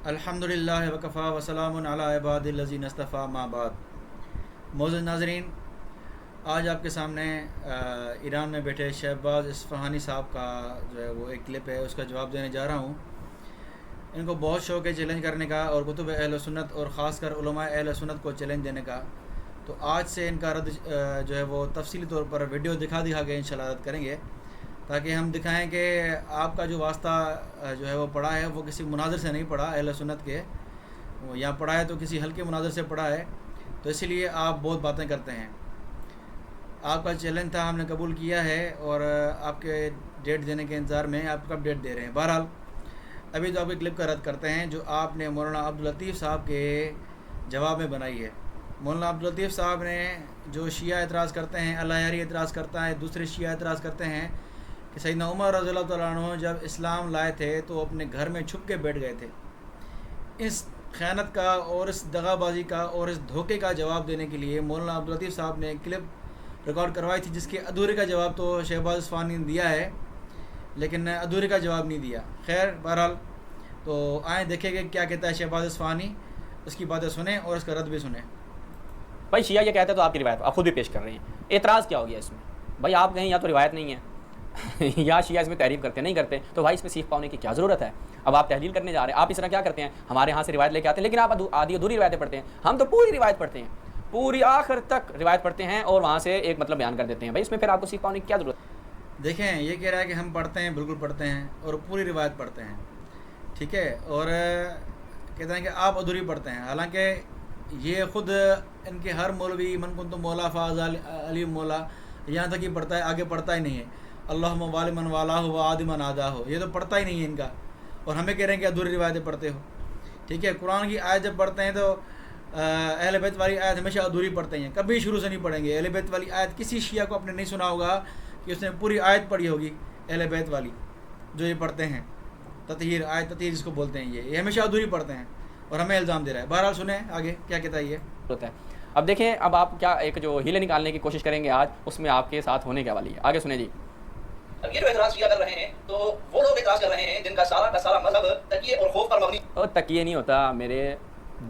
الحمدللہ وکفا وسلام علی عبادالذین اصطفیٰ ما بعد۔ معزز ناظرین، آج آپ کے سامنے ایران میں بیٹھے شہباز اصفہانی صاحب کا جو ہے وہ ایک کلپ ہے، اس کا جواب دینے جا رہا ہوں۔ ان کو بہت شوق ہے چیلنج کرنے کا اور کتب اہل سنت اور خاص کر علماء اہل سنت کو چیلنج دینے کا، تو آج سے ان کا رد جو ہے وہ تفصیلی طور پر ویڈیو دکھا کے انشاءاللہ رد کریں گے، تاکہ ہم دکھائیں کہ آپ کا جو واسطہ جو ہے وہ پڑھا ہے وہ کسی مناظر سے نہیں پڑھا اہل سنت کے، یا پڑھا ہے تو کسی ہلکے مناظر سے پڑھا ہے، تو اسی لیے آپ بہت باتیں کرتے ہیں۔ آپ کا چیلنج تھا، ہم نے قبول کیا ہے اور آپ کے ڈیٹ دینے کے انتظار میں آپ کب ڈیٹ دے رہے ہیں۔ بہرحال ابھی تو آپ کے کلپ کا رد کرتے ہیں جو آپ نے مولانا عبداللطیف صاحب کے جواب میں بنائی ہے۔ مولانا عبداللطیف صاحب نے جو شیعہ اعتراض کرتے ہیں، اللہ یاری اعتراض کرتا ہے، دوسرے شیعہ اعتراض کرتے ہیں کہ سیدنا عمر رضی اللہ تعالیٰ عنہ جب اسلام لائے تھے تو اپنے گھر میں چھپ کے بیٹھ گئے تھے۔ اس خیانت کا اور اس دغا بازی کا اور اس دھوکے کا جواب دینے کے لیے مولانا عبداللطیف صاحب نے ایک کلپ ریکارڈ کروائی تھی، جس کے ادھورے کا جواب تو شہباز اصفہانی نے دیا ہے، لیکن ادھورے کا جواب نہیں دیا۔ خیر بہرحال تو آئیں دیکھیں کہ کیا کہتا ہے شہباز اصفہانی، اس کی باتیں سنیں اور اس کا رد بھی سنیں۔ بھائی شیعہ یہ کہتے ہیں تو آپ کی روایت آپ خود بھی پیش کر رہے ہیں، اعتراض کیا ہو گیا اس میں؟ بھائی آپ کہیں یا تو روایت نہیں ہے یا شیعہ اس میں تعریف کرتے نہیں کرتے، تو بھائی اس میں سیکھ پانے کی کیا ضرورت ہے؟ اب آپ تحلیل کرنے جا رہے ہیں، آپ اس طرح کیا کرتے ہیں، ہمارے ہاں سے روایت لے کے آتے ہیں لیکن آپ آدھی ادھوری روایتیں پڑھتے ہیں، ہم تو پوری روایت پڑھتے ہیں، پوری آخر تک روایت پڑھتے ہیں اور وہاں سے ایک مطلب بیان کر دیتے ہیں۔ بھائی اس میں پھر آپ کو سیکھ پانے کی کیا ضرورت ہے؟ دیکھیں یہ کہہ رہا ہے کہ ہم پڑھتے ہیں، بالکل پڑھتے ہیں اور پوری روایت پڑھتے ہیں، ٹھیک ہے، اور کہتے ہیں کہ آپ ادھوری پڑھتے ہیں، حالانکہ یہ خود ان کے ہر مولوی من کنتم مولا فاز علی مولا یہاں تک ہی پڑھتا ہے، آگے پڑھتا ہی نہیں ہے۔ اللہم والی من والا ہو و عادی من آدھا ہو، یہ تو پڑھتا ہی نہیں ہے ان کا، اور ہمیں کہہ رہے ہیں کہ ادھوری روایتیں پڑھتے ہو، ٹھیک ہے۔ قرآن کی آیت جب پڑھتے ہیں تو اہل بیت والی آیت ہمیشہ ادھوری پڑھتے ہیں، کبھی شروع سے نہیں پڑھیں گے۔ اہل بیت والی آیت کسی شیعہ کو آپ نے نہیں سنا ہوگا کہ اس نے پوری آیت پڑھی ہوگی اہل بیت والی جو یہ پڑھتے ہیں، تطہیر آیت تطہیر جس کو بولتے ہیں، یہ ہمیشہ ادھوری پڑھتے ہیں اور ہمیں الزام دے رہا ہے۔ بہرحال سنیں آگے کیا کہتا ہے یہ۔ اب دیکھیں، اب آپ کیا ایک جو ہیلے نکالنے کی کوشش کریں گے آج، اس میں آپ کے ساتھ ہونے کیا والی ہے، آگے سنیں جی۔ اب یہ جو اعتراض کیا کر رہے ہیں تو وہ لوگ اعتراض کر رہے ہیں جن کا سارا مذہب تکیے اور خوف پر مبنی۔ اور تکیے نہیں ہوتا میرے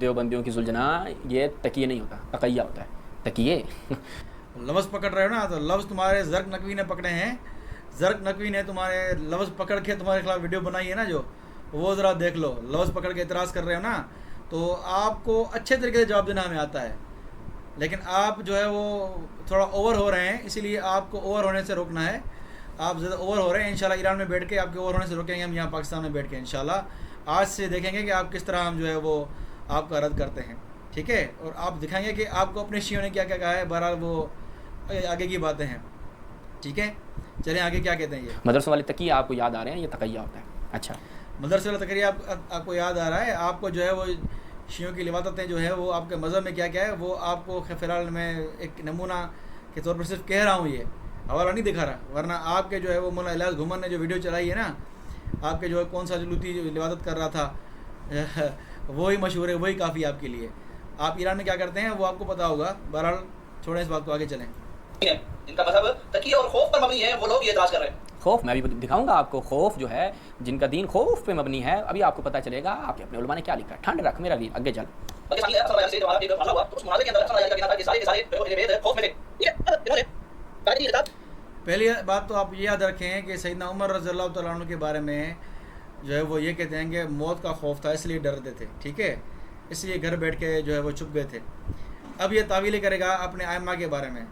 دیوبندیوں کی زلجنا، یہ تکیے نہیں ہوتا، تقیہ ہوتا ہے، تکیے۔ لفظ پکڑ رہے ہو نا، تو لفظ تمہارے زرق نقوی نے پکڑے ہیں، زرق نقوی نے تمہارے لفظ پکڑ کے تمہارے خلاف ویڈیو بنائی ہے نا، جو وہ ذرا دیکھ لو، لفظ پکڑ کے اعتراض کر رہے ہو نا، تو آپ کو اچھے طریقے سے جواب دینا ہمیں آتا ہے، لیکن آپ جو ہے وہ تھوڑا اوور ہو رہے ہیں، اسی لیے آپ کو اوور ہونے سے روکنا ہے۔ آپ زیادہ اوور ہو رہے ہیں، انشاءاللہ ایران میں بیٹھ کے آپ کے اوور ہونے سے روکیں گے ہم یہاں پاکستان میں بیٹھ کے انشاءاللہ۔ آج سے دیکھیں گے کہ آپ کس طرح ہم جو ہے وہ آپ کا رد کرتے ہیں، ٹھیک ہے، اور آپ دکھائیں گے کہ آپ کو اپنے شیعوں نے کیا کیا کہا ہے۔ بہرحال وہ آگے کی باتیں ہیں، ٹھیک ہے، چلیں آگے کیا کہتے ہیں۔ یہ مدرسوں والے تقیہ آپ کو یاد آ رہے ہیں، یہ تقیہ ہوتا ہے۔ اچھا، مدرسے والا تقریہ آپ کو یاد آ رہا ہے، آپ کو جو ہے وہ شیعوں کی لواطتیں جو ہے وہ آپ کے مذہب میں کیا کیا ہے وہ آپ کو فی الحال میں ایک نمونہ کے طور پر صرف کہہ رہا ہوں، یہ حوالہ نہیں دکھا رہا، ورنہ آپ کے جو ہے وہ مولانا الیاس گھومن نے جو ویڈیو چلائی ہے نا، آپ کے جو ہے کون سا جلوتی لواطت کر رہا تھا وہی مشہور ہے، وہی کافی آپ کے لیے۔ آپ ایران میں کیا کرتے ہیں وہ آپ کو پتہ ہوگا۔ بہرحال چھوڑیں اس بات کو، آگے چلیں۔ جن کا مذہب تکیے اور خوف پر مبنی ہے وہ لوگ یہ اعتراض کر رہے ہیں۔ خوف میں بھی دکھاؤں گا آپ کو، خوف جو ہے جن کا دین خوف پہ مبنی ہے، ابھی آپ کو پتہ چلے گا آپ کے اپنے علماء نے کیا لکھا ہے۔ ٹھنڈ رکھ میرا دین، آگے چل۔ پہلی بات تو آپ یہ یاد رکھیں کہ سیدنا عمر رضی اللہ تعالیٰ عنہ کے بارے میں جو ہے وہ یہ کہتے ہیں کہ موت کا خوف تھا، اس لیے ڈرتے تھے، ٹھیک ہے، اس لیے گھر بیٹھ کے جو ہے وہ چھپ گئے تھے۔ اب یہ تعویلیں کرے گا اپنے ائمہ کے بارے میں،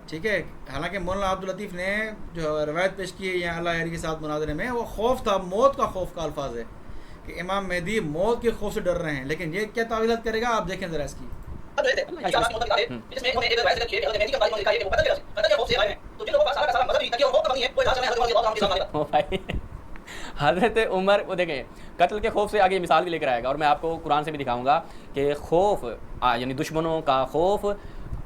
ٹھیک ہے، حالانکہ مولانا عبداللطیف نے جو روایت پیش کی ہے یہاں اللہ یاری کے ساتھ مناظرے میں، وہ خوف تھا، موت کا خوف کا الفاظ ہے کہ امام مہدی موت کے خوف سے ڈر رہے ہیں، لیکن یہ کیا تعویلات کرے گا آپ دیکھیں ذرا اس کی۔ حضرت عمر وہ دیکھیں قتل کے خوف سے آگے مثال بھی لے کر آئے گا، اور میں آپ کو قرآن سے بھی دکھاؤں گا کہ خوف یعنی دشمنوں کا خوف،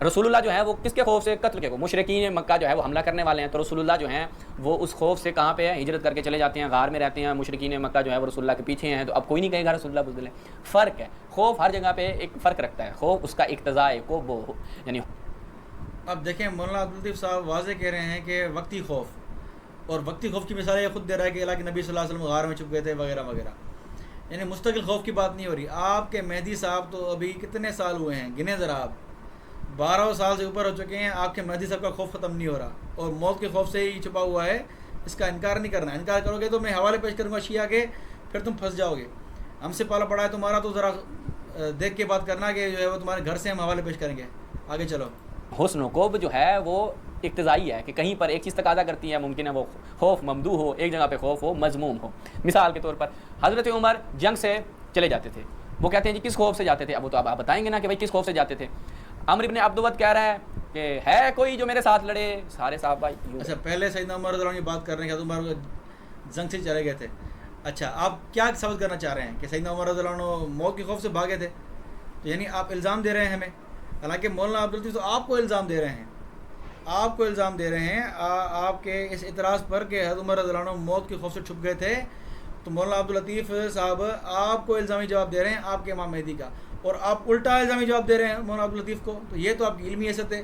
رسول اللہ جو ہے وہ کس کے خوف سے؟ قتل کے خوف۔ مشرکین مکہ جو ہے وہ حملہ کرنے والے ہیں، تو رسول اللہ جو ہیں وہ اس خوف سے کہاں پہ ہے؟ ہجرت کر کے چلے جاتے ہیں، غار میں رہتے ہیں۔ مشرکین مکہ جو ہے وہ رسول اللہ کے پیچھے ہیں، تو اب کوئی نہیں کہے گا رسول اللہ بزدل ہے۔ فرق ہے، خوف ہر جگہ پہ ایک فرق رکھتا ہے، خوف اس کا اقتضاء ہے کو وہ یعنی۔ اب دیکھیں مولانا عبداللطیف صاحب واضح کہہ رہے ہیں کہ وقتی خوف، اور وقتی خوف کی مثال یہ خود دے رہا ہے کہ اللہ کے نبی صلی اللہ علیہ وسلم غار میں چھپ گئے تھے وغیرہ وغیرہ، یعنی مستقل خوف کی بات نہیں ہو رہی. آپ کے مہدی صاحب تو ابھی کتنے سال ہوئے ہیں, گنے ذرا آپ, 12 سال سے اوپر ہو چکے ہیں. آپ کے مہدی صاحب کا خوف ختم نہیں ہو رہا, اور موت کے خوف سے ہی چھپا ہوا ہے. اس کا انکار نہیں کرنا. انکار کرو گے تو میں حوالے پیش کروں گا شیعہ کے, پھر تم پھنس جاؤ گے. ہم سے پالا پڑا ہے تمہارا, تو ذرا دیکھ کے بات کرنا کہ جو ہے وہ تمہارے گھر سے ہم حوالے پیش کریں گے. آگے چلو. حسن و قب جو ہے وہ اقتضائی ہے کہ کہیں پر ایک چیز تقاضا کرتی ہے, ممکن ہے وہ خوف ممدوح ہو, ایک جگہ پہ خوف ہو مذموم ہو. مثال کے طور پر حضرت عمر جنگ سے چلے جاتے تھے, وہ کہتے ہیں جی کس خوف سے جاتے تھے؟ اب وہ تو آپ بتائیں گے نا کہ بھائی کس خوف سے جاتے تھے. عمرو بن عبد الود کہہ رہا ہے کہ ہے کوئی جو میرے ساتھ لڑے؟ سارے صاحب بھائی. اچھا, پہلے سیدنا عمر رضی اللہ عنہ کی بات کر رہے ہیں کہ عمر جنگ سے چلے گئے تھے. اچھا, آپ کیا ثابت کرنا چاہ رہے ہیں کہ سیدنا عمر رضی اللہ عنہ موت کے خوف سے بھاگے تھے؟ تو یعنی آپ الزام دے رہے ہیں ہمیں, حالانکہ مولانا عبداللطیف تو آپ کو الزام دے رہے ہیں. آپ کو الزام دے رہے ہیں آپ کے اس اعتراض پر کہ حضرت عمر رضی اللہ عنہ موت کے خوف سے چھپ گئے تھے. تو مولانا عبداللطیف صاحب آپ کو الزامی جواب دے رہے ہیں آپ کے امام مہدی کا, اور آپ الٹا الزامی جواب دے رہے ہیں مولانا عبداللطیف کو. تو یہ تو آپ کی علمی حیثیت ہے.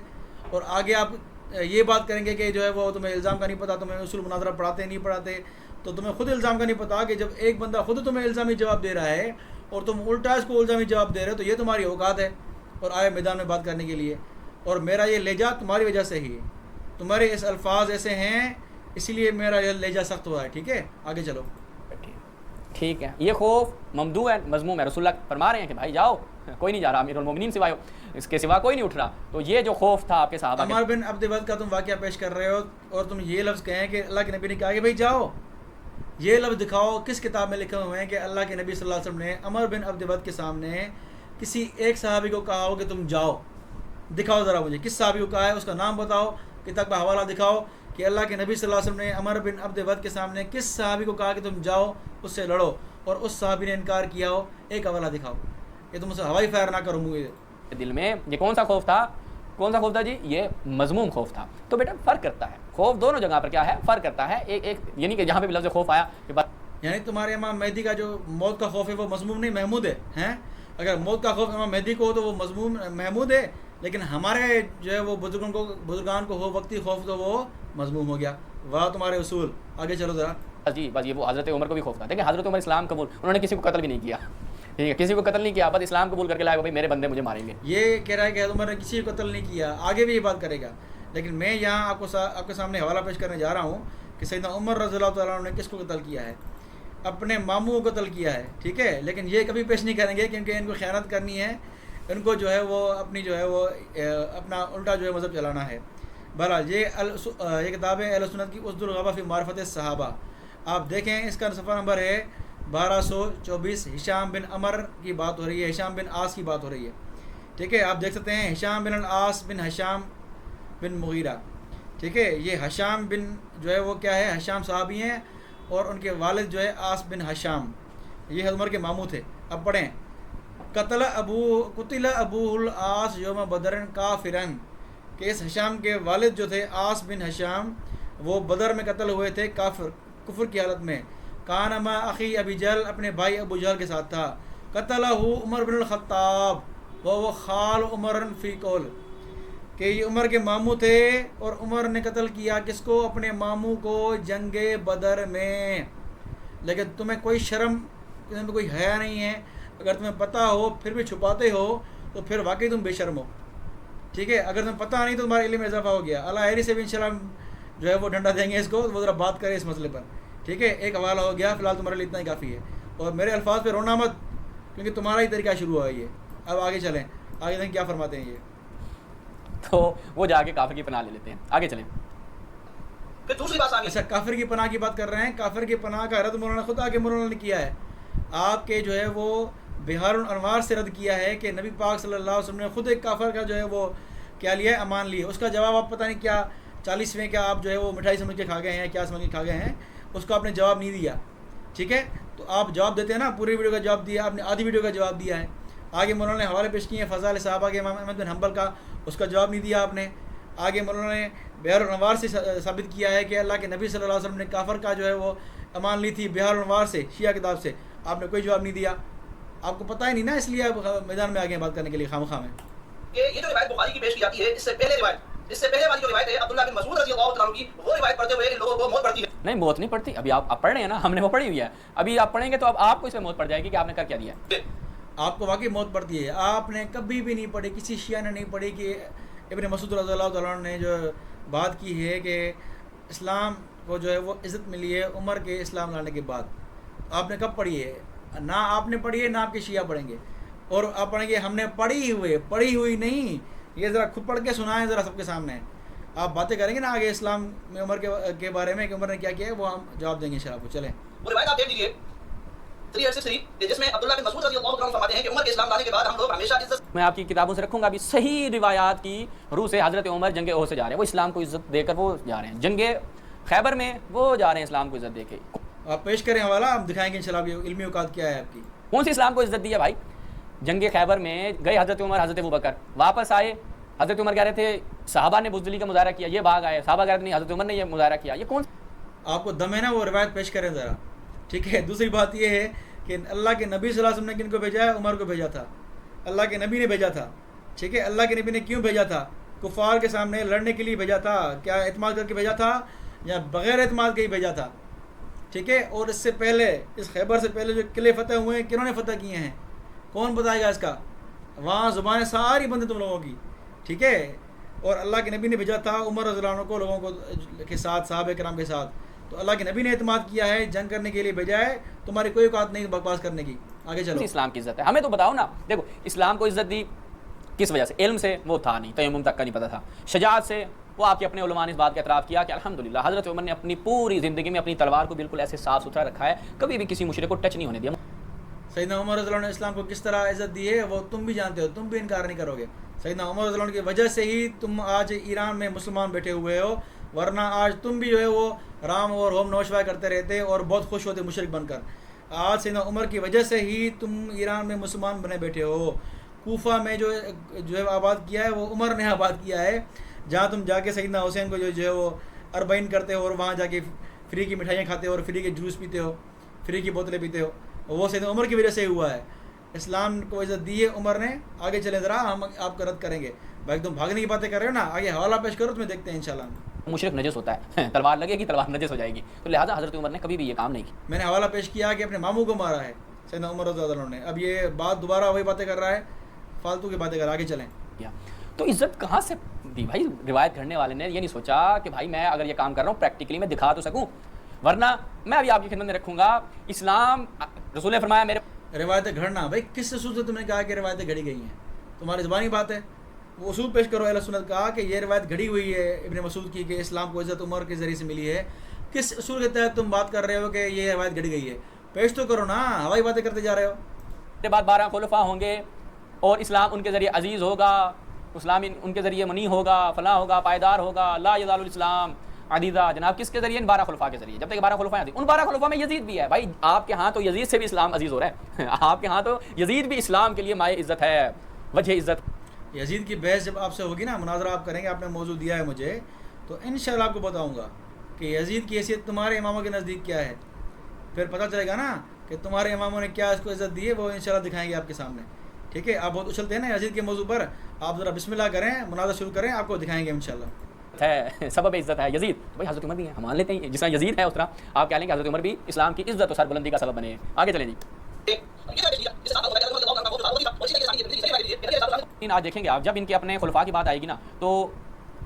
اور آگے آپ یہ بات کریں گے کہ جو ہے وہ تمہیں الزام کا نہیں پتہ, تمہیں اصول مناظرہ پڑھاتے نہیں پڑھاتے, تو تمہیں خود الزام کا نہیں پتہ کہ جب ایک بندہ خود تمہیں الزامی جواب دے رہا ہے اور تم الٹا اس کو الزامی جواب دے رہے ہو, تو یہ تمہاری اوقات ہے اور آئے میدان میں بات کرنے کے لیے. اور میرا یہ لہجہ تمہاری وجہ سے ہی ہے, تمہارے اس الفاظ ایسے ہیں, اسی لیے میرا یہ لہجہ سخت ہوا ہے. ٹھیک ہے, آگے چلو. ٹھیک ہے, یہ خوف ممدوح ہے مذموم ہے. رسول اللہ فرما رہے ہیں کہ بھائی جاؤ, کوئی نہیں جا رہا, امیر المومنین سوائے اس کے سوا کوئی نہیں اٹھ رہا. تو یہ جو خوف تھا آپ کے صحابہ عمر بن عبد الود کا تم واقعہ پیش کر رہے ہو, اور تم یہ لفظ کہیں کہ اللہ کے نبی نے کہا کہ بھائی جاؤ. یہ لفظ دکھاؤ کس کتاب میں لکھے ہوئے ہیں کہ اللہ کے نبی صلی اللہ علیہ وسلم نے عمر بن عبد الود کے سامنے کسی ایک صحابی کو کہا ہو کہ تم جاؤ. دکھاؤ ذرا مجھے کس صحابی کو کہا ہے, اس کا نام بتاؤ, کتاب کا حوالہ دکھاؤ کہ اللہ کے نبی صلی اللہ علیہ وسلم نے عمر بن عبد الود کے سامنے کس صحابی کو کہا کہ تم جاؤ اس سے لڑو, اور اس صحابی نے انکار کیا ہو. ایک حوالہ دکھاؤ. یہ تم سے ہوائی فائر نہ کروں مجھے. دل میں یہ کون سا خوف تھا؟ کون سا خوف تھا جی؟ یہ مذموم خوف تھا. تو بیٹا فرق کرتا ہے, خوف دونوں جگہ پر کیا ہے, فرق کرتا ہے. ایک یعنی کہ جہاں پہ بھی لفظ خوف آیا کہ یعنی تمہارے امام مہدی کا جو موت کا خوف ہے وہ مذموم نہیں محمود ہے ہیں. اگر موت کا خوف امام مہدی کو ہو تو وہ مذموم محمود ہے, لیکن ہمارے جو ہے وہ بزرگان کو ہو وقتی خوف تو وہ مذموم ہو گیا. واہ تمہارے اصول. آگے چلو ذرا. جی بس یہ وہ حضرت عمر کو بھی خوف تھا. دیکھیں حضرت عمر اسلام قبول, انہوں نے کسی کو قتل بھی نہیں کیا, ٹھیک ہے, کسی کو قتل نہیں کیا, بس اسلام قبول کر کے لائے بھائی میرے بندے مجھے ماریں گے. یہ کہہ رہا ہے کہ عمر نے کسی کو قتل نہیں کیا, آگے بھی یہ بات کرے گا. لیکن میں یہاں آپ کے سامنے حوالہ پیش کرنے جا رہا ہوں کہ سیدنا عمر رضی اللہ تعالیٰ عنہ نے کس کو قتل کیا ہے. اپنے ماموں کو قتل کیا ہے, ٹھیک ہے, لیکن یہ کبھی پیش نہیں کریں گے کیونکہ ان کو خیانت کرنی ہے, ان کو جو ہے وہ اپنی جو ہے وہ اپنا الٹا جو ہے مذہب چلانا ہے. بہرحال یہ کتاب ہے اہل سنت کی اسد الغبا فی معرفت الصحابہ. آپ دیکھیں اس کا صفحہ نمبر ہے 1224. ہشام بن عمر کی بات ہو رہی ہے, ہشام بن عاص کی بات ہو رہی ہے, ٹھیک ہے. آپ دیکھ سکتے ہیں ہشام بن العاص بن ہشام بن مغیرہ, ٹھیک ہے. یہ ہشام بن جو ہے وہ کیا ہے, ہشام صحابی ہیں, اور ان کے والد جو ہے عاص بن ہشام, یہ عمر کے ماموں تھے. اب پڑھیں. قتل ابو العاص یوم بدر کافرن, کہ اس ہشام کے والد جو تھے عاص بن ہشام وہ بدر میں قتل ہوئے تھے کفر کی حالت میں. کان ما اخی ابی جہل, اپنے بھائی ابو جہل کے ساتھ تھا. قتلہ عمر بن الخطاب وہ خال عمر فی قول, کہ یہ عمر کے ماموں تھے اور عمر نے قتل کیا کس کو, اپنے ماموں کو جنگ بدر میں. لیکن تمہیں کوئی شرم, تمہیں کوئی حیا نہیں ہے. اگر تمہیں پتہ ہو پھر بھی چھپاتے ہو تو پھر واقعی تم بے شرم ہو, ٹھیک ہے. اگر تمہیں پتہ نہیں تو تمہارے علم میں اضافہ ہو گیا. اللہ ایری سے بھی انشاءاللہ جو ہے وہ ڈنڈا دیں گے اس کو, وہ ذرا بات کرے اس مسئلے پر, ٹھیک ہے. ایک حوالہ ہو گیا, فی الحال تمہارے لیے اتنا ہی کافی ہے. اور میرے الفاظ پہ رونا مت, کیونکہ تمہارا ہی طریقہ شروع ہوا ہے یہ. اب آگے چلیں, آگے دیکھیں کیا فرماتے ہیں یہ. تو وہ جا کے کافر کی پناہ لے لیتے ہیں. آگے چلیں. پھر دوسری بات آگے. اچھا, کافر کی پناہ کی بات کر رہے ہیں. کافر کی پناہ کا رد مولانا خود آگے مولانا نے کیا ہے. آپ کے جو ہے وہ بہار الانوار سے رد کیا ہے کہ نبی پاک صلی اللہ علیہ وسلم نے خود ایک کافر کا جو ہے وہ کیا لیا ہے, امان لی ہے. اس کا جواب آپ پتہ نہیں کیا 40ویں کیا آپ جو ہے وہ مٹھائی سمجھ کے کھا گئے ہیں, کیا سمجھ کے کھا گئے ہیں, اس کو آپ نے جواب نہیں دیا, ٹھیک ہے. تو آپ جواب دیتے ہیں نا, پوری ویڈیو کا جواب دیا آپ نے, آدھی ویڈیو کا جواب دیا ہے. آگے مولانا نے حوالے پیش کیے ہیں فضائل صحابہ کے امام احمد بن حنبل کا, اس کا جواب نہیں دیا آپ نے. آگے مولانا نے بہار الانوار سے ثابت کیا ہے کہ اللہ کے نبی صلی اللہ علیہ وسلم نے کافر کا جو ہے وہ امان لی تھی بہار الانوار سے, شیعہ کتاب سے. آپ نے کوئی جواب نہیں دیا, آپ کو پتہ ہی نہیں نا, اس لیے آپ میدان میں آگے بات کرنے کے لیے خام خام ہے. یہ جو روایت بخاری کی پیش کی جاتی ہے, اس سے پہلے والی جو روایت ہے عبداللہ بن مسعود رضی اللہ تعالیٰ عنہ کی, وہ روایت پڑھتے ہوئے ان لوگوں کو موت پڑتی ہے. نہیں موت نہیں پڑتی، ابھی آپ پڑھ رہے ہیں نا، ہم نے وہ پڑھی ہوئی ہے، ابھی آپ پڑھیں گے تو اب آپ کو اس میں موت پڑ جائے گی کہ آپ نے کر کیا دیا ہے۔ آپ کو واقعی موت پڑتی ہے۔ آپ نے کبھی بھی نہیں پڑھی، کسی شیعہ نے نہیں پڑھی کہ ابن مسعود رضی اللہ تعالیٰ عنہ نے جو بات کی ہے کہ اسلام کو جو ہے وہ عزت ملی ہے عمر کے اسلام لانے کے بعد، آپ نے کب پڑھی ہے؟ نہ آپ نے پڑھی ہے نہ آپ کے شیعہ پڑھیں گے، اور آپ پڑھیں گے ہم نے پڑھی ہوئی نہیں۔ یہ ذرا خود پڑھ کے سنائیں ذرا سب کے سامنے، آپ باتیں کریں گے نا آگے اسلام میں عمر کے بارے میں کہ عمر نے کیا کیا ہے، وہ ہم جواب دیں گے انشاءاللہ آپ کو۔ چلیں وہ روایت آپ دیکھ لیجیے 363 کہ جس میں عبداللہ بن مسعود رضی اللہ عنہ فرماتے ہیں کہ عمر کے اسلام لانے کے بعد ہم لوگ ہمیشہ عزت، میں آپ کی کتابوں سے رکھوں گا ابھی صحیح روایات کی روح سے حضرت عمر جنگ احد سے جا رہے ہیں، وہ اسلام کو عزت دے کر وہ جا رہے ہیں، جنگ خیبر میں وہ جا رہے ہیں اسلام کو عزت دے کے۔ آپ پیش کریں حوالہ، ہم دکھائیں گے انشاءاللہ آپ کی علمی اوقات کیا ہے آپ کی۔ کون سی اسلام کو عزت دی ہے بھائی؟ جنگ خیبر میں گئے حضرت عمر حضرت ابوبکر، واپس آئے حضرت عمر کہہ رہے تھے صحابہ نے بزدلی کا مظاہرہ کیا، یہ بھاگ آئے، صحابہ کہہ رہے تھے نہیں حضرت عمر نے یہ مظاہرہ کیا، یہ کون؟ آپ کو دم ہے نا وہ روایت پیش کریں ذرا، ٹھیک ہے۔ دوسری بات یہ ہے کہ اللہ کے نبی صلی اللہ علیہ وسلم نے کن کو بھیجا ہے؟ عمر کو بھیجا تھا، اللہ کے نبی نے بھیجا تھا، ٹھیک ہے۔ اللہ کے نبی نے کیوں بھیجا تھا؟ کفار کے سامنے لڑنے کے لیے بھیجا تھا، کیا اعتماد کر کے بھیجا تھا یا بغیر اعتماد کے ہی بھیجا تھا، ٹھیک ہے۔ اور اس سے پہلے، اس خیبر سے پہلے جو قلعے فتح ہوئے ہیں کنہوں نے فتح کیے ہیں؟ کون بتائے گا اس کا؟ وہاں زبانیں ساری بند ہیں تم لوگوں کی، ٹھیک ہے۔ اور اللہ کے نبی نے بھیجا تھا عمر رضی اللہ عنہ کو لوگوں کو کے ساتھ، صحابہ کرام کے ساتھ، تو اللہ کے نبی نے اعتماد کیا ہے، جنگ کرنے کے لیے بھیجا ہے، تمہاری کوئی اوقات نہیں بکواس کرنے کی۔ آگے چلو۔ اسلام کی عزت ہے، ہمیں تو بتاؤ نا۔ دیکھو اسلام کو عزت دی کس وجہ سے؟ علم سے وہ تھا نہیں، تیمم تک کا نہیں پتہ تھا، شجاعت سے وہ آپ کے اپنے علماء نے اس بات کا اعتراف کیا کہ الحمدللہ حضرت عمر نے اپنی پوری زندگی میں اپنی تلوار کو بالکل ایسے صاف ستھرا رکھا ہے، کبھی بھی کسی مشرک کو ٹچ نہیں ہونے دیا۔ سیدنا عمر رضی اللہ عنہ نے اسلام کو کس طرح عزت دی ہے وہ تم بھی جانتے ہو، تم بھی انکار نہیں کرو گے۔ سیدنا عمر رضی اللہ عنہ کی وجہ سے ہی تم آج ایران میں مسلمان بیٹھے ہوئے ہو، ورنہ آج تم بھی جو ہے وہ رام اور ہوم نوشوا کرتے رہتے اور بہت خوش ہوتے مشرک بن کر۔ آج سیدنا عمر کی وجہ سے ہی تم ایران میں مسلمان بنے بیٹھے ہو۔ کوفہ میں جو ہے آباد کیا ہے وہ عمر نے آباد کیا ہے، جہاں تم جا کے سیدنا حسین کو جو ہے وہ اربعین کرتے ہو اور وہاں جا کے فری کی مٹھائیاں کھاتے ہو اور فری کے جوس پیتے ہو، فری کی بوتلیں پیتے ہو، وہ سیدنا عمر کی وجہ سے ہوا ہے۔ اسلام کو عزت دی ہے عمر نے۔ آگے چلیں ذرا، ہم آپ کا رد کریں گے۔ بھائی تم بھاگنے کی باتیں کر رہے ہو نا، آگے حوالہ پیش کرو، تمہیں دیکھتے ہیں انشاءاللہ۔ مشرک نجس ہوتا ہے، تلوار لگے گی تلوار نجس ہو جائے گی، تو لہٰذا حضرت عمر نے کبھی بھی یہ کام نہیں کیا۔ میں نے حوالہ پیش کیا کہ اپنے ماموں کو مارا ہے سیدنا عمر رضی اللہ عنہ نے، اب یہ بات دوبارہ وہی باتیں کر رہا ہے، فالتو کی باتیں کر رہا ہے۔ آگے چلیں۔ تو عزت کہاں سے دی بھائی؟ روایت کرنے والے نے یہ نہیں سوچا کہ بھائی میں اگر یہ کام کر رہا ہوں پریکٹیکلی میں دکھا تو سکوں، ورنہ میں ابھی آپ کی خدمت میں رکھوں گا اسلام رسول نے فرمایا میرے روایتیں گھڑنا، بھائی کس اصول سے تم نے کہا کہ روایتیں گھڑی گئی ہیں؟ تمہاری زبانی بات ہے، وہ اصول پیش کرو۔ اہل سنت کہا کہ یہ روایت گھڑی ہوئی ہے ابن مسعود کی کہ اسلام کو عزت عمر کے ذریعے سے ملی ہے، کس اصول کے تحت تم بات کر رہے ہو کہ یہ روایت گھڑی گئی ہے؟ پیش تو کرو نا، ہوائی باتیں کرتے جا رہے ہو۔ کے بعد 12 خلفاء ہوں گے اور اسلام ان کے ذریعے عزیز ہوگا، اسلام ان کے ذریعے منی ہوگا، فلاں ہوگا، پائیدار ہوگا، لا یزال الاسلام عزیزا۔ جناب کس کے ذریعے؟ ان 12 خلفاء کے ذریعے۔ جب تک 12 خلفاء ہیں ان 12 خلفاء میں یزید بھی ہے۔ بھائی آپ کے ہاں تو یزید سے بھی اسلام عزیز ہو رہا ہے، آپ کے ہاں تو یزید بھی اسلام کے لیے مائے عزت ہے، وجہ عزت۔ یزید کی بحث جب آپ سے ہوگی نا، مناظرہ آپ کریں گے، آپ نے موضوع دیا ہے مجھے، تو انشاءاللہ آپ کو بتاؤں گا کہ یزید کی حیثیت تمہارے اماموں کے نزدیک کیا ہے، پھر پتہ چلے گا نا کہ تمہارے اماموں نے کیا اس کو عزت دی ہے، وہ انشاءاللہ دکھائیں گے آپ کے سامنے، ٹھیک ہے۔ آپ بہت اچھلتے ہیں نا یزید کے موضوع پر، آپ ذرا بسم اللہ کریں، مناظرہ شروع کریں، آپ کو دکھائیں گے انشاءاللہ۔ ہے سبب عزت ہے یزید، تو بھائی حضرت عمر بھی ہیں، ہم مان لیتے ہیں جس طرح یزید ہے اس طرح آپ کہہ لیں کہ حضرت عمر بھی اسلام کی عزت و سربلندی کا سبب بنے۔ آگے چلیں جی۔ آج دیکھیں گے آپ، جب ان کے اپنے خلفاء کی بات آئے گی نا تو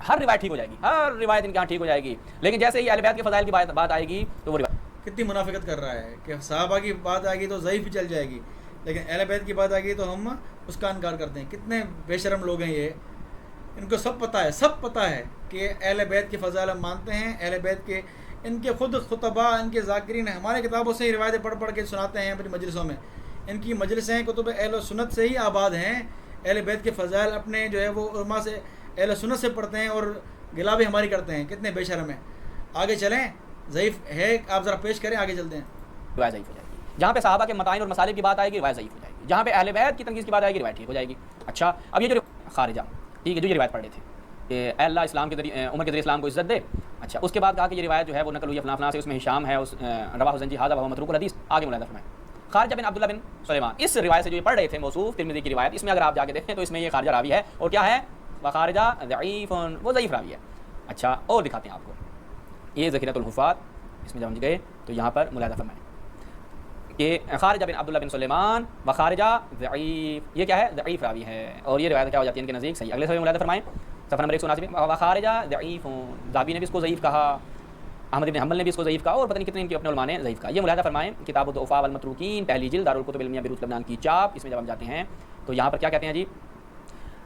ہر روایت ٹھیک ہو جائے گی، ہر روایت ان کے ہاں ٹھیک ہو جائے گی، لیکن جیسے ہی اہل بیت کے فضائل کی بات آئے گی تو وہ روایت کتنی منافقت کر رہا ہے کہ صحابہ کی بات آئے گی تو ضعیف ہی چل جائے گی، لیکن اہل بیت کی بات آئے گی تو ہم اس کا انکار کرتے ہیں۔ کتنے بے شرم لوگ ہیں یہ، ان کو سب پتہ ہے، سب پتہ ہے کہ اہل بیت کے فضائل ہم مانتے ہیں، اہل بیت کے ان کے خود خطباء، ان کے ذاکرین ہمارے کتابوں سے ہی روایتیں پڑھ پڑھ کے سناتے ہیں اپنی مجلسوں میں، ان کی مجلسیں کتب اہل و سنت سے ہی آباد ہیں۔ اہل بیت کے فضائل اپنے جو ہے وہ علماء سے، اہل سنت سے پڑھتے ہیں اور گلا بھی ہماری کرتے ہیں، کتنے بے شرم ہیں۔ آگے چلیں، ضعیف ہے آپ ذرا پیش کریں، آگے چلتے ہیں۔ روایت ضعیف ہو جائے گی، جہاں پہ صحابہ کے متائن اور مسالک کی بات آئے گی روایت ضعیف ہو جائے گی، جہاں پہ اہل بیت کی تنقید کی بات آئے گی روایت ٹھیک ہو جائے گی۔ اچھا اب یہ جو خارجہ، ٹھیک ہے، جو یہ روایت پڑھ رہے تھے کہ اے اللہ اسلام کے ذریعے، عمر کے ذریعے اسلام کو عزت دے، اچھا اس کے بعد کہا کہ یہ روایت جو ہے وہ نقل ہوئی فلاں فلاں سے، اس میں ہشام ہے، اس رواہ زنجی ھذا وہو متروک الحدیث۔ آگے ملاحظہ فرمائیں، خارجہ بن عبداللہ بن سلیمان، اس روایت سے جو یہ پڑھ رہے تھے موصوف ترمذی کی روایت، اس میں اگر آپ جا کے دیکھیں تو اس میں یہ خارجہ راوی ہے، اور کیا ہے؟ وخارجہ ضعیف، وہ ضعیف راوی ہے۔ اچھا اور دکھاتے ہیں آپ کو، یہ ذخیرۃ الحفاظ اس میں جب ہم گئے تو یہاں پر ملاحظہ فرمائیں کہ خارجہ بن عبداللہ بن سلیمان و خارجہ ضعیف، یہ کیا ہے؟ ضعیف راوی ہے، اور یہ روایت کیا ہو جاتی ہے ان کے نزدیک صحیح۔ اگلے صفحے ملاحظہ فرمائیں صفحہ نمبر 179 میں، و خارجہ ضعیف، ذہبی نے بھی اس کو ضعیف کہا، احمد بن حنبل نے بھی اس کو ضعیف کہا، اور پتہ نہیں کتنے ان کے اپنے علماء نے ضعیف کہا۔ یہ ملاحظہ فرمائیں کتاب الضعفاء والمتروکین، پہلی جلد دارالکتب العلمیہ بیروت لبنان کی چاپ، اس میں جب ہم جاتے ہیں تو یہاں پر کیا کہتے ہیں جی؟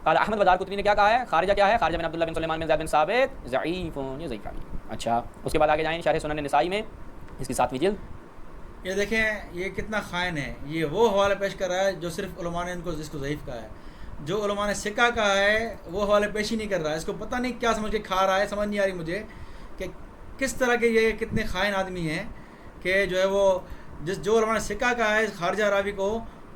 قال احمد و دارقطنی نے کیا کہا ہے؟ خارجہ کیا ہے؟ خارجہ بن عبداللہ بن سلیمان بن زید بن ثابت ضعیف، یہ ضعیف راوی۔ اچھا اس کے بعد آگے جائیں شرح سنن نسائی میں، اس کی 7ویں جلد۔ یہ دیکھیں یہ کتنا خائن ہے، یہ وہ حوالہ پیش کر رہا ہے جو صرف علماء نے اس کو ضعیف کہا ہے، جو علماء نے ثقہ کہا ہے وہ حوالے پیش ہی نہیں کر رہا ہے۔ اس کو پتہ نہیں کیا سمجھ کے کھا رہا ہے، سمجھ نہیں آ رہی مجھے کہ کس طرح کے یہ کتنے خائن آدمی ہیں کہ جو ہے وہ جو علماء نے ثقہ کہا ہے خارجہ راوی کو،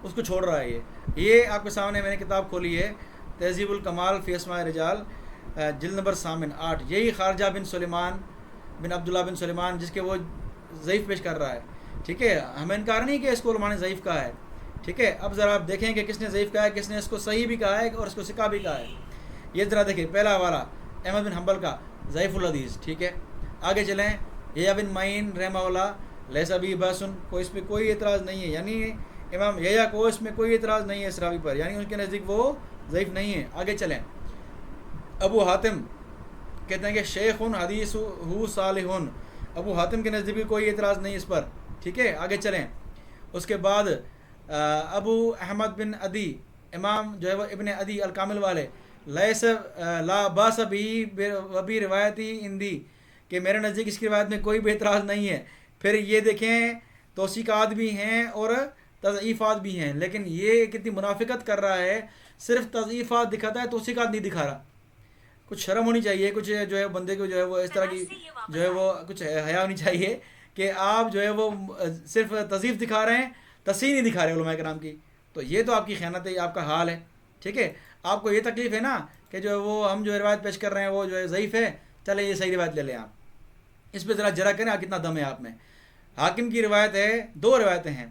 اس کو چھوڑ رہا ہے۔ یہ آپ کے سامنے میں نے کتاب کھولی ہے تہذیب الکمال فی اسماء الرجال، جلد نمبر 8، یہی خارجہ بن سلیمان بن عبداللہ بن سلیمان جس کے وہ ضعیف پیش کر رہا ہے، ٹھیک ہے۔ ہمیں انکار نہیں کہ اس کو علماء نے ضعیف کہا ہے، ٹھیک ہے۔ اب ذرا آپ دیکھیں کہ کس نے ضعیف کہا ہے، کس نے اس کو صحیح بھی کہا ہے اور اس کو ثقہ بھی کہا ہے۔ یہ ذرا دیکھیں، پہلا والا احمد بن حنبل کا ضعیف الحدیث، ٹھیک ہے۔ آگے چلیں، یحییٰ بن معین رحمہ اللہ لیس بہ بأس، کو اس پہ کوئی اعتراض نہیں ہے، یعنی امام یحییٰ کو اس میں کوئی اعتراض نہیں ہے اس راوی پر، یعنی ان کے نزدیک وہ ضعیف نہیں ہے۔ آگے چلیں، ابو حاتم کہتے ہیں کہ شیخ حدیث ہو صالح، ابو حاتم کے نزدیک بھی کوئی اعتراض نہیں اس پر، ٹھیک ہے۔ آگے چلیں، اس کے بعد ابو احمد بن عدی، امام جو ہے وہ ابن عدی الکامل والے، لیس لا باس بھی روایتی اندی، کہ میرے نزدیک اس کی روایت میں کوئی بھی اعتراض نہیں ہے۔ پھر یہ دیکھیں توثیقات بھی ہیں اور تضعیفات بھی ہیں، لیکن یہ کتنی منافقت کر رہا ہے، صرف تضعیفات دکھاتا ہے، توثیقات نہیں دکھا رہا۔ کچھ شرم ہونی چاہیے، کچھ جو ہے بندے کو جو ہے وہ اس طرح کی جو ہے وہ کچھ حیا ہونی چاہیے کہ آپ جو ہے وہ صرف تضعیف دکھا رہے ہیں، تصحیح نہیں دکھا رہے علماء کرام کی، تو یہ تو آپ کی خیانت ہے، آپ کا حال ہے، ٹھیک ہے۔ آپ کو یہ تکلیف ہے نا کہ جو وہ ہم جو روایت پیش کر رہے ہیں وہ جو ہے ضعیف ہے، چلے یہ صحیح روایت لے لیں آپ، اس پہ ذرا جرا کریں کتنا دم ہے آپ میں۔ حاکم کی روایت ہے، 2 روایتیں ہیں،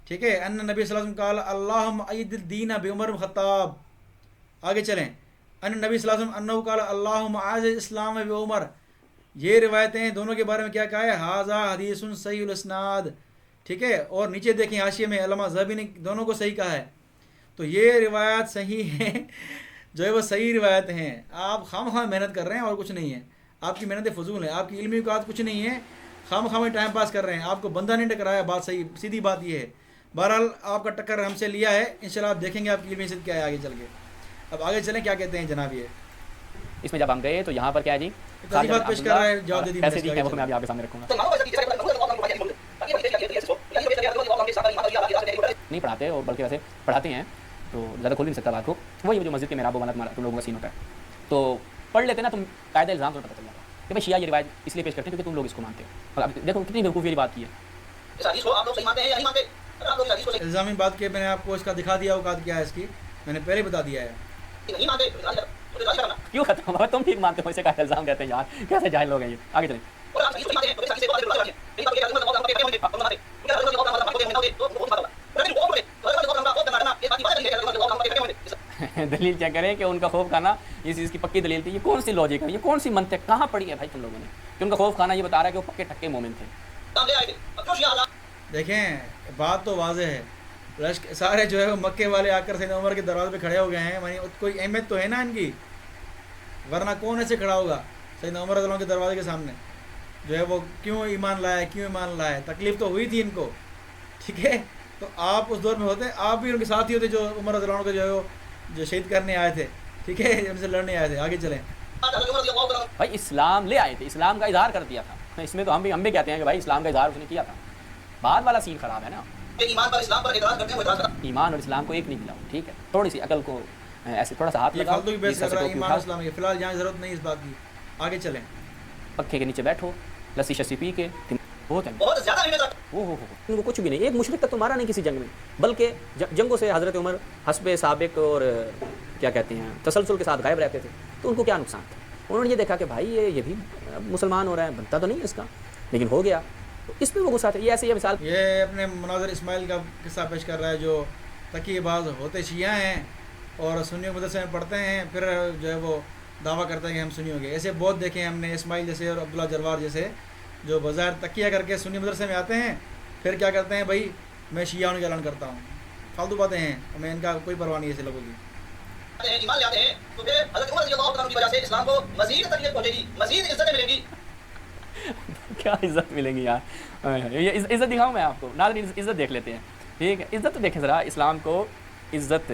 ٹھیک ہے۔ ان نبی صلی اللہ علیہ وسلم قال اللہم اید الدین بعمر بن خطاب۔ آگے چلیں، ان نبی صلی اللہ علیہ وسلم انہو قال اللہم اعز الاسلام بعمر، یہ روایتیں ہیں، دونوں کے بارے میں کیا کہا ہے؟ ھذا حدیث صحیح الاسناد، ٹھیک ہے۔ اور نیچے دیکھیں حاشیے میں علامہ ذہبی نے دونوں کو صحیح کہا ہے، تو یہ روایت صحیح ہے، جو ہے وہ صحیح روایت ہیں۔ آپ خام خواہ محنت کر رہے ہیں اور کچھ نہیں ہے، آپ کی محنت فضول ہے، آپ کی علمی اوقات کچھ نہیں ہے، خام خواہ ٹائم پاس کر رہے ہیں، آپ کو بندہ نہیں ٹکرایا، بات صحیح سیدھی بات یہ ہے۔ بہرحال آپ کا ٹکر ہم سے لیا ہے، انشاءاللہ آپ دیکھیں گے آپ کی علمی حیثیت کیا ہے آگے چل کے۔ اب آگے چلیں، کیا کہتے ہیں جناب؟ یہ اس میں جب ہم گئے تو یہاں پر کیا ہے جی؟ تضعیفات پیش کر رہا ہے، جواب دے دیجیے، ایسے ٹھیک ہے، وہ میں آپ کے سامنے رکھوں گا۔ نہیں پڑھاتے، اور بلکہ ویسے پڑھاتے ہیں تو زیادہ کھول نہیں سکتا بات کو، وہی جو مسجد کے محراب و والا تم لوگوں کا سین ہوتا ہے، تو پڑھ لیتے نا تم قاعدہ الزام تو پتہ چل جاتا ہے کہ بھائی شیعہ یہ روایت اس لیے پیش کرتے ہیں کیونکہ تم لوگ اس کو مانتے ہو، اور اب دیکھو کتنی بیوقوفی والی بات کی ہے۔ الزامی بات کی میں نے آپ کو اس کا دکھا دیا، اوقات کیا ہے اس کی، میں نے پہلے بتا دیا ہے۔ کیوں ختم ہوا؟ تم ٹھیک مانتے ہو، اسے کہا الزام کہتے ہیں یار، کیسے جاہل لوگ ہیں یہ۔ آگے چلیں، دلیل چیک کریں کہ ان کا خوف کھانا یہ چیز کی پکی دلیل تھی، یہ کون سی لاجک ہے، یہ کون سی منطق کہاں پڑی ہے بھائی تم لوگوں نے کہ ان کا خوف کھانا یہ بتا رہا ہے کہ وہ پکے ٹھکے مومن تھے؟ دیکھیں بات تو واضح ہے، سارے جو ہے وہ مکے والے آ کر سیدنا عمر کے دروازے پہ کھڑے ہو گئے ہیں، یعنی کوئی اہمیت تو ہے نا ان کی، ورنہ کون ایسے کھڑا ہوگا سیدنا عمر رضی اللہ عنہ کے دروازے کے سامنے؟ جو ہے وہ کیوں ایمان لایا ہے، کیوں ایمان لایا ہے؟ تکلیف تو ہوئی تھی ان کو، ٹھیک ہے۔ تو آپ اس دور میں ہوتے، آپ بھی ان کے ساتھ ہی ہوتے جو عمر رضی اللہ عنہ کو جو ہے وہ جو شہید کرنے آئے تھے، ٹھیک ہے، ان سے لڑنے آئے تھے۔ آگے چلیں، بھائی اسلام لے آئے تھے، اسلام کا اظہار کر دیا تھا، اس میں تو ہم بھی کہتے ہیں کہ بھائی اسلام کا اظہار اس نے کیا تھا، بعد والا سین خراب ہے نا، ایمان اور اسلام کو ایک نہیں ملاؤ، ٹھیک ہے، تھوڑی سی عقل کو ایسے تھوڑا سا ہاتھ یہ لگاؤ، فالتو کی بحث کر رہا ہے ایمان اور اسلام کی، فی الحال یہاں ضرورت نہیں اس بات کی۔ آگے چلیں، پکھے کے نیچے بیٹھو، لسی شسی پی کے، بہت زیادہ ان کو کچھ بھی نہیں، ایک مشرک تک تو مارا نہیں کسی جنگ میں، بلکہ جنگوں سے حضرت عمر حسب سابق اور کیا کہتے ہیں تسلسل کے ساتھ غائب رہتے تھے، تو ان کو کیا نقصان تھا؟ انہوں نے یہ دیکھا کہ بھائی یہ بھی مسلمان ہو رہا ہے، بنتا تو نہیں اس کا، لیکن ہو گیا، تو اس پہ وہ غصہ تھا۔ یہ ایسے یہ مثال، یہ اپنے مناظر اسماعیل کا قصہ پیش کر رہا ہے، جو تقی باز ہوتے شیعہ ہیں اور سنیوں مدرسے میں پڑھتے ہیں، پھر جو ہے وہ دعویٰ کرتے ہیں کہ ہم سنی ہو گئے۔ ایسے بہت دیکھے ہیں ہم نے، اسماعیل جیسے اور عبداللہ جروار جیسے، جو بظاہر تکیہ کر کے سنی مدرسے میں آتے ہیں، پھر کیا کرتے ہیں بھائی میں شیعہ ہونے کا اعلان کرتا ہوں. فالتو باتیں ہیں، میں ان کا کوئی پرواہ نہیں ہے ایسے لوگوں کی. ایمان لے آتے ہیں تو پھر حضرت عمر رضی اللہ تعالیٰ عنہ کی وجہ سے اسلام کو مزید تقویت پہنچے گی، مزید عزتیں ملیں گی. کیا عزت ملیں گی یار، یہ عزت دکھاؤں میں آپ کو. ناظرین عزت دیکھ لیتے ہیں، ٹھیک ہے. عزت تو دیکھیں ذرا، اسلام کو عزت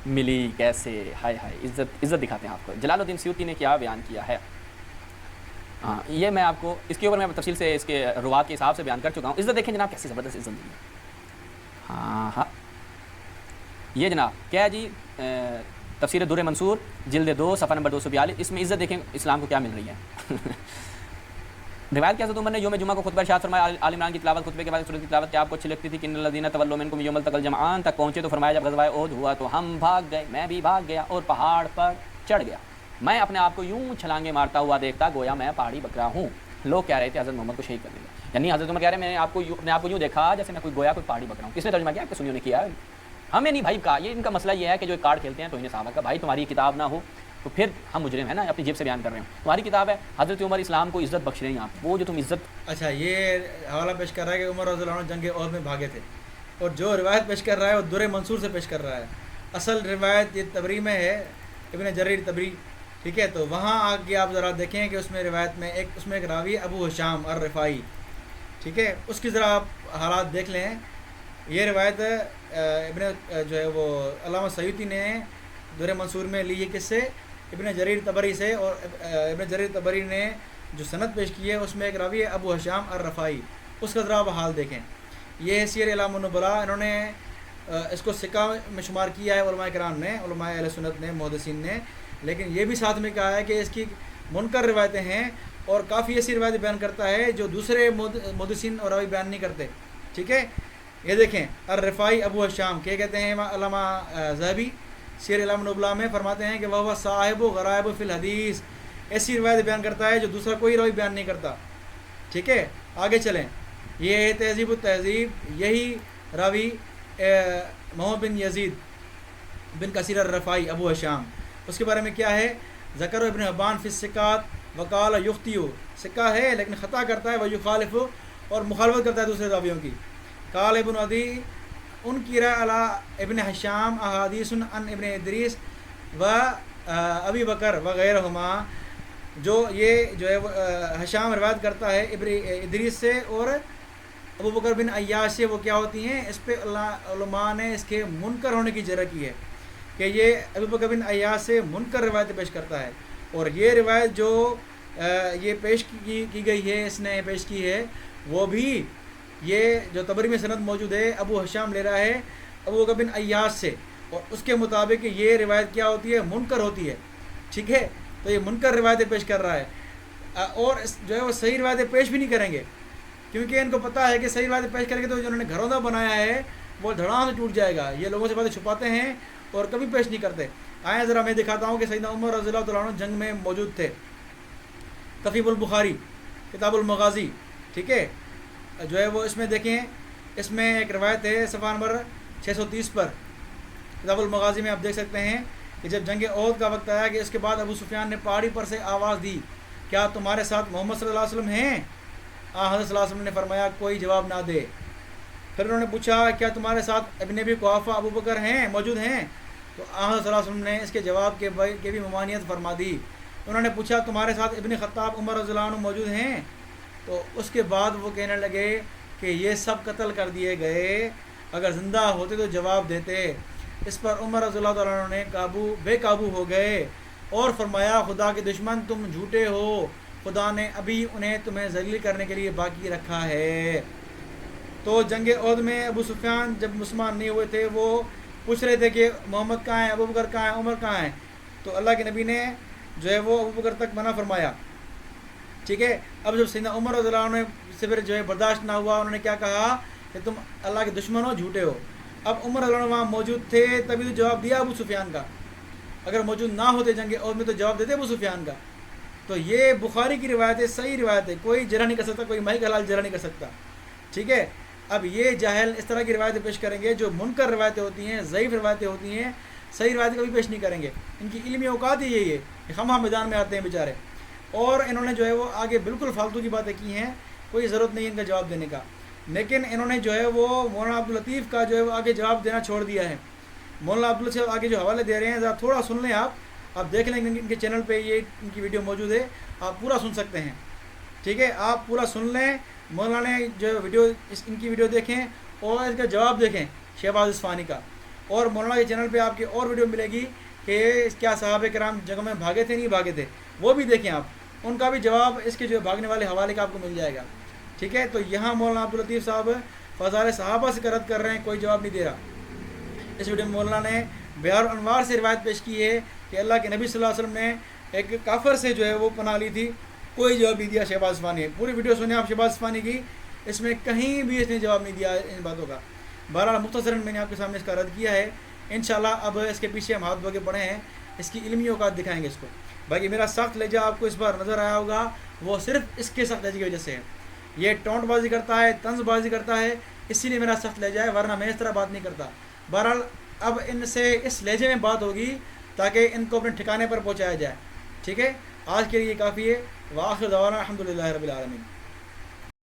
ملی کیسے، ہائے ہائے. عزت دکھاتے ہیں آپ کو. جلال الدین سیوطی نے کیا بیان کیا ہے. ہاں یہ میں آپ کو اس کے اوپر میں تفصیل سے اس کے روات کے حساب سے بیان کر چکا ہوں. عزت دیکھیں جناب کیسی زبردست عزت دی ہے. ہاں یہ جناب کیا ہے جی، تفسیر در منصور جلد 2 صفحہ نمبر 242. اس میں عزت دیکھیں اسلام کو کیا مل رہی ہے. روایت کیا حضرت عمر نے یوم جمعہ کو خطبہ ارشاد فرمایا، آل عمران کی تلاوت، خطبے کے بعد سورۃ کی تلاوت کیا آپ کو اچھی لگتی تھی کہ ان الذین تولوا منکم یوم التقى الجمعان تک پہنچے تو فرمایا جب غزوہ احد ہوا تو ہم بھاگ گئے، میں بھی بھاگ گیا اور پہاڑ پر چڑھ گیا. میں اپنے آپ کو یوں چھلانگے مارتا ہوا دیکھتا گویا میں پہاڑی بکرا ہوں. لوگ کہہ رہے تھے حضرت محمد کو شہید کر دیا. یعنی حضرت عمر کہہ رہے ہیں میں اپنے آپ کو یوں دیکھا جیسے میں کوئی گویا کوئی پہاڑی بکرا ہوں. کس نے ترجمہ کیا؟ آپ کے سنیوں نے کیا ہے. ہمیں نہیں بھائی کہا. یہ ان کا مسئلہ یہ ہے کہ جو کارڈ کھیلتے ہیں تو انہیں صحابہ کا بھائی تمہاری کتاب نہ ہو تو پھر ہم مجرم ہیں نا، اپنی جیب سے بیان کر رہے ہیں. تمہاری کتاب ہے، حضرت عمر اسلام کو عزت بخش رہے ہیں آپ، وہ جو تم عزت. اچھا یہ حوالہ پیش کر رہا ہے کہ عمر رضی اللہ عنہ جنگ احد میں بھاگے تھے، اور جو روایت پیش کر رہا ہے وہ در منصور سے پیش کر رہا ہے. اصل روایت یہ تبری میں ہے، ابن جریر تبری، ٹھیک ہے. تو وہاں آگے آپ ذرا دیکھیں کہ اس میں روایت میں اس میں ایک راوی ابو حشام الرفاعی، ٹھیک ہے، اس کی ذرا آپ حالات دیکھ لیں. یہ روایت جو ہے وہ علامہ سیوطی نے در منصور میں لی ہے کس سے؟ ابن جریر تبری سے. اور ابن جریر تبری نے جو سند پیش کی ہے اس میں ایک راوی ہے ابو حشام الرفاعی. اس کا ذرا آپ حال دیکھیں. یہ سیر اعلام النبلاء انہوں نے اس کو سکہ میں شمار کیا ہے علماء کرام نے، علماء اہل سنت نے، محدثین نے. لیکن یہ بھی ساتھ میں کہا ہے کہ اس کی منکر روایتیں ہیں اور کافی ایسی روایتیں بیان کرتا ہے جو دوسرے محدثین اور راوی بیان نہیں کرتے. ٹھیک ہے، یہ دیکھیں الرفاعی ابو حشام کیا کہتے ہیں. علامہ ذہبی سیر اعلام النبلاء میں فرماتے ہیں کہ وہ صاحب و غرائب فی الحدیث، ایسی روایت بیان کرتا ہے جو دوسرا کوئی راوی بیان نہیں کرتا. ٹھیک ہے، آگے چلیں. یہ ہے تہذیب التہذیب، یہی راوی محمد بن یزید بن کثیر الرفاعی ابو حشام. اس کے بارے میں کیا ہے؟ ذکر ابن حبان فی الثقات وقال یخطئ، سکہ ہے لیکن خطا کرتا ہے، ویخالف اور مخالفت کرتا ہے دوسرے راویوں کی. قال ابن عدی انکر علی ابن حشام احادیث عن ابن ادریس و ابی بکر وغیرہما. جو جو ہے حشام روایت کرتا ہے ابن ادریس سے اور ابو بکر بن عیاش سے، وہ کیا ہوتی ہیں؟ اس پہ علماء نے اس کے منکر ہونے کی جرح کی ہے کہ یہ ابو بکر بن عیاش سے منکر روایت پیش کرتا ہے. اور یہ روایت جو یہ پیش کی گئی ہے، اس نے پیش کی ہے، وہ بھی یہ جو تبری میں سند موجود ہے ابو حشام لے رہا ہے ابو بکر بن عیاش سے، اور اس کے مطابق یہ روایت کیا ہوتی ہے؟ منکر ہوتی ہے. ٹھیک ہے، تو یہ منکر روایتیں پیش کر رہا ہے. اور جو ہے وہ صحیح روایتیں پیش بھی نہیں کریں گے، کیونکہ ان کو پتہ ہے کہ صحیح روایتیں پیش کریں گے تو جو انہوں نے گھروندا بنایا ہے وہ دھڑام سے ٹوٹ جائے گا. یہ لوگوں سے باتیں چھپاتے ہیں اور کبھی پیش نہیں کرتے. آئیں ذرا میں دکھاتا ہوں کہ سیدنا عمر رضی اللہ تعالیٰ عنہ جنگ میں موجود تھے. تفیب البخاری کتاب المغازی، ٹھیک ہے، جو ہے وہ اس میں دیکھیں، اس میں ایک روایت ہے صفحہ نمبر 630 پر کتاب المغازی میں آپ دیکھ سکتے ہیں کہ جب جنگ احد کا وقت آیا کہ اس کے بعد ابو سفیان نے پہاڑی پر سے آواز دی، کیا تمہارے ساتھ محمد صلی اللہ علیہ وسلم ہیں؟ حضرت صلی اللہ علیہ وسلم نے فرمایا کوئی جواب نہ دے. پھر انہوں نے پوچھا کیا تمہارے ساتھ ابن ابی قحافہ ابو بکر ہیں، موجود ہیں؟ تو حضرت صلی اللہ علیہ وسلم نے اس کے جواب کے بھی ممانعت فرما دی. انہوں نے پوچھا تمہارے ساتھ ابن خطاب عمر رضی اللہ عنہ موجود ہیں؟ تو اس کے بعد وہ کہنے لگے کہ یہ سب قتل کر دیے گئے، اگر زندہ ہوتے تو جواب دیتے. اس پر عمر رضی اللہ تعالیٰ عنہ نے بے قابو ہو گئے اور فرمایا خدا کے دشمن تم جھوٹے ہو، خدا نے ابھی انہیں تمہیں ذلیل کرنے کے لیے باقی رکھا ہے. تو جنگ احد میں ابو سفیان جب مسلمان نہیں ہوئے تھے وہ پوچھ رہے تھے کہ محمد کہاں ہیں، ابو بکر کہاں ہیں، عمر کہاں ہیں؟ تو اللہ کے نبی نے جو ہے وہ ابو بکر تک منع فرمایا. ٹھیک ہے، اب جب سیدنا عمر رضی اللہ عنہ سے پھر جو ہے برداشت نہ ہوا، انہوں نے کیا کہا کہ تم اللہ کے دشمن ہو، جھوٹے ہو. اب عمر رضی اللہ عنہ وہاں موجود تھے تبھی تو جواب دیا ابو سفیان کا. اگر موجود نہ ہوتے جنگ احد میں تو جواب دیتے ابو سفیان کا. تو یہ بخاری کی روایت ہے، صحیح روایت ہے، کوئی جرح نہیں کر سکتا، کوئی مائی حلال جرح نہیں کر سکتا. ٹھیک ہے، اب یہ جاہل اس طرح کی روایتیں پیش کریں گے جو منکر روایتیں ہوتی ہیں، ضعیف روایتیں ہوتی ہیں، صحیح روایتیں کبھی پیش نہیں کریں گے. ان کی علمی اوقات ہی یہی ہے کہ خواہ میدان میں آتے ہیں بیچارے. اور انہوں نے جو ہے وہ آگے بالکل فالتو کی باتیں کی ہیں کوئی ضرورت نہیں ان کا جواب دینے کا، لیکن انہوں نے جو ہے وہ مولانا عبداللطیف کا جو ہے وہ آگے جواب دینا چھوڑ دیا ہے۔ مولانا عبداللطیف آگے جو حوالے دے رہے ہیں ذرا تھوڑا سن لیں آپ دیکھ لیں ان کے چینل پہ یہ ان کی ویڈیو موجود ہے، آپ پورا سن سکتے ہیں، ٹھیک ہے، آپ پورا سن لیں۔ مولانا نے جو ویڈیو ان کی ویڈیو دیکھیں اور اس کا جواب دیکھیں شہباز اصفہانی کا، اور مولانا کے چینل پہ آپ کی اور ویڈیو ملے گی کہ کیا صحابہ کرام جنگوں میں بھاگے تھے نہیں بھاگے تھے، وہ بھی دیکھیں آپ، ان کا بھی جواب اس کے جو بھاگنے والے حوالے کا آپ کو مل جائے گا، ٹھیک ہے۔ تو یہاں مولانا عبداللطیف صاحب فضائل صحابہ سے رد کر رہے ہیں، کوئی جواب نہیں دے رہا۔ اس ویڈیو میں مولانا نے بہار انوار سے روایت پیش کی ہے کہ اللہ کے نبی صلی اللہ علیہ وسلم نے ایک کافر سے جو ہے وہ پناہ لی تھی، کوئی جواب نہیں دیا شہباز اصفہانی نے۔ پوری ویڈیو سنیں آپ شہباز اصفہانی کی، اس میں کہیں بھی اس نے جواب نہیں دیا ان باتوں کا۔ بہرحال مختصراً میں نے آپ کے سامنے اس کا رد کیا ہے، انشاءاللہ اب اس کے پیچھے ہم ہاتھ دھو کے پڑے ہیں، اس کی علمی اوقات دکھائیں گے اس کو۔ باقی میرا سخت لہجہ آپ کو اس بار نظر آیا ہوگا، وہ صرف اس کے سخت لہجے کی وجہ سے ہے، یہ ٹونٹ بازی کرتا ہے، طنز بازی کرتا ہے، اسی لیے میرا سخت لہجہ ہے، ورنہ میں اس طرح بات نہیں کرتا۔ بہرحال اب ان سے اس لہجے میں بات ہوگی تاکہ ان کو اپنے ٹھکانے پر پہنچایا جائے، ٹھیک ہے۔ آج کے لیے کافی ہے، وآخر دعوانا الحمدللہ رب العالمین۔